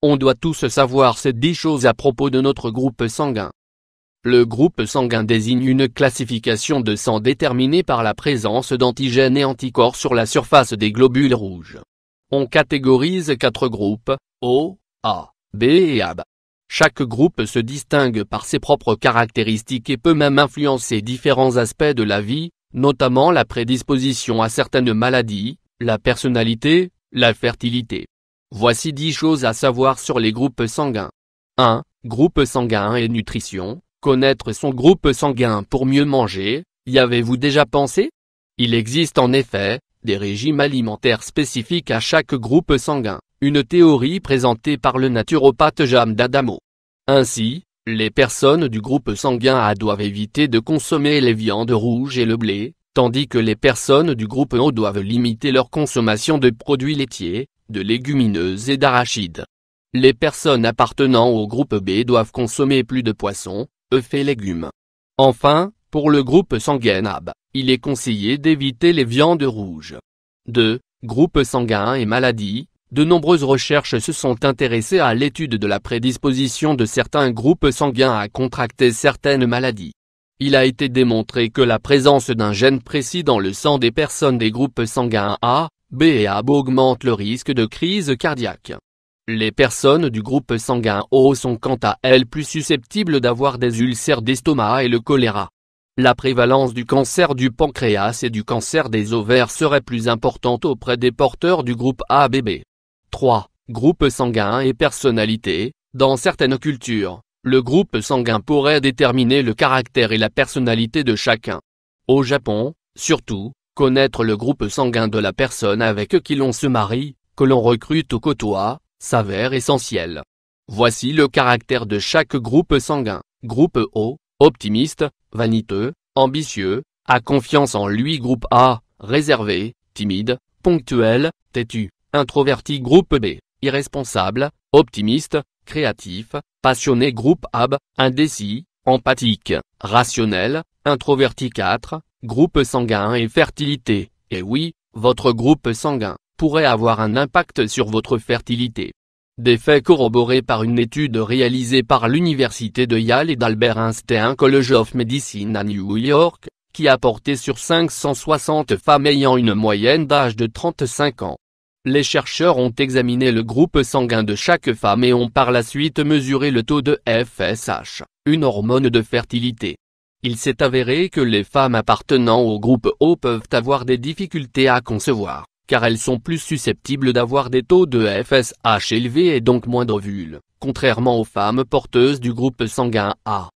On doit tous savoir ces 10 choses à propos de notre groupe sanguin. Le groupe sanguin désigne une classification de sang déterminée par la présence d'antigènes et anticorps sur la surface des globules rouges. On catégorise 4 groupes, O, A, B et AB. Chaque groupe se distingue par ses propres caractéristiques et peut même influencer différents aspects de la vie, notamment la prédisposition à certaines maladies, la personnalité, la fertilité. Voici 10 choses à savoir sur les groupes sanguins. 1. Groupe sanguin et nutrition. Connaître son groupe sanguin pour mieux manger, y avez-vous déjà pensé? Il existe en effet des régimes alimentaires spécifiques à chaque groupe sanguin, une théorie présentée par le naturopathe Jam d'Adamo. Ainsi, les personnes du groupe sanguin A doivent éviter de consommer les viandes rouges et le blé, tandis que les personnes du groupe O doivent limiter leur consommation de produits laitiers, de légumineuses et d'arachides. Les personnes appartenant au groupe B doivent consommer plus de poissons, œufs et légumes. Enfin, pour le groupe sanguin AB, il est conseillé d'éviter les viandes rouges. 2. Groupe sanguin et maladies. De nombreuses recherches se sont intéressées à l'étude de la prédisposition de certains groupes sanguins à contracter certaines maladies. Il a été démontré que la présence d'un gène précis dans le sang des personnes des groupes sanguins A, B et AB augmente le risque de crise cardiaque. Les personnes du groupe sanguin O sont quant à elles plus susceptibles d'avoir des ulcères d'estomac et le choléra. La prévalence du cancer du pancréas et du cancer des ovaires serait plus importante auprès des porteurs du groupe ABB. 3. Groupe sanguin et personnalité. Dans certaines cultures, le groupe sanguin pourrait déterminer le caractère et la personnalité de chacun. Au Japon, surtout, connaître le groupe sanguin de la personne avec qui l'on se marie, que l'on recrute ou côtoie, s'avère essentiel. Voici le caractère de chaque groupe sanguin. Groupe O, optimiste, vaniteux, ambitieux, a confiance en lui. Groupe A, réservé, timide, ponctuel, têtu, introverti. Groupe B, irresponsable, optimiste, créatif, passionné. Groupe AB, indécis, empathique, rationnel, introverti. 4. Groupe sanguin et fertilité. Et oui, votre groupe sanguin pourrait avoir un impact sur votre fertilité. Des faits corroborés par une étude réalisée par l'université de Yale et d'Albert Einstein College of Medicine à New York, qui a porté sur 560 femmes ayant une moyenne d'âge de 35 ans. Les chercheurs ont examiné le groupe sanguin de chaque femme et ont par la suite mesuré le taux de FSH, une hormone de fertilité. Il s'est avéré que les femmes appartenant au groupe O peuvent avoir des difficultés à concevoir, car elles sont plus susceptibles d'avoir des taux de FSH élevés et donc moins d'ovules, contrairement aux femmes porteuses du groupe sanguin A.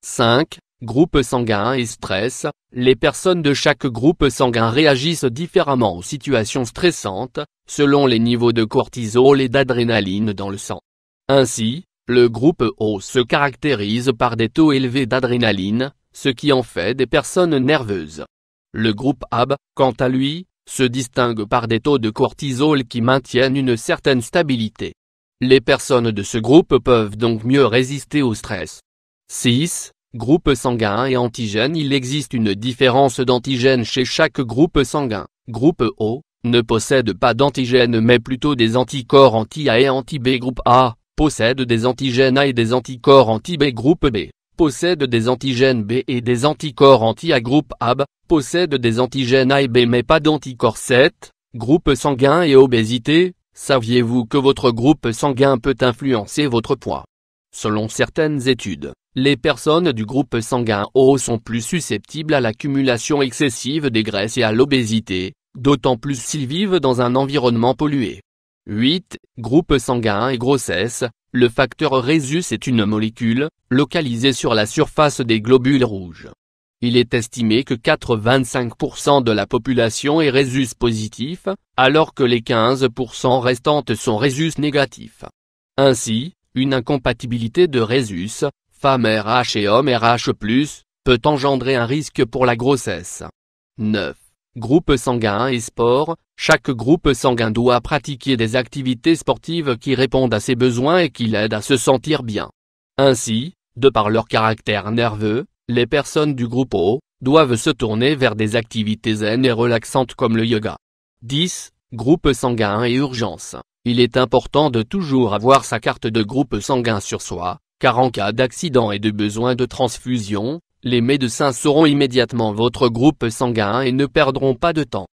5. Groupe sanguin et stress. Les personnes de chaque groupe sanguin réagissent différemment aux situations stressantes, selon les niveaux de cortisol et d'adrénaline dans le sang. Ainsi, le groupe O se caractérise par des taux élevés d'adrénaline, ce qui en fait des personnes nerveuses. Le groupe AB, quant à lui, se distingue par des taux de cortisol qui maintiennent une certaine stabilité. Les personnes de ce groupe peuvent donc mieux résister au stress. 6. Groupe sanguin et antigènes. Il existe une différence d'antigènes chez chaque groupe sanguin. Groupe O ne possède pas d'antigènes mais plutôt des anticorps anti-A et anti-B. Groupe A possède des antigènes A et des anticorps anti-B. Groupe B possède des antigènes B et des anticorps anti-A. Groupe AB possède des antigènes A et B mais pas d'anticorps. 7. Groupe sanguin et obésité. Saviez-vous que votre groupe sanguin peut influencer votre poids? Selon certaines études, les personnes du groupe sanguin O sont plus susceptibles à l'accumulation excessive des graisses et à l'obésité, d'autant plus s'ils vivent dans un environnement pollué. 8. Groupe sanguin et grossesse. Le facteur Rhésus est une molécule, localisée sur la surface des globules rouges. Il est estimé que 85% de la population est Rhésus positif, alors que les 15% restantes sont Rhésus négatifs. Ainsi, une incompatibilité de Rhésus, femme RH et homme RH+, peut engendrer un risque pour la grossesse. 9. Groupe sanguin et sport. Chaque groupe sanguin doit pratiquer des activités sportives qui répondent à ses besoins et qui l'aident à se sentir bien. Ainsi, de par leur caractère nerveux, les personnes du groupe O doivent se tourner vers des activités zen et relaxantes comme le yoga. 10. Groupe sanguin et urgence. Il est important de toujours avoir sa carte de groupe sanguin sur soi, car en cas d'accident et de besoin de transfusion, les médecins sauront immédiatement votre groupe sanguin et ne perdront pas de temps.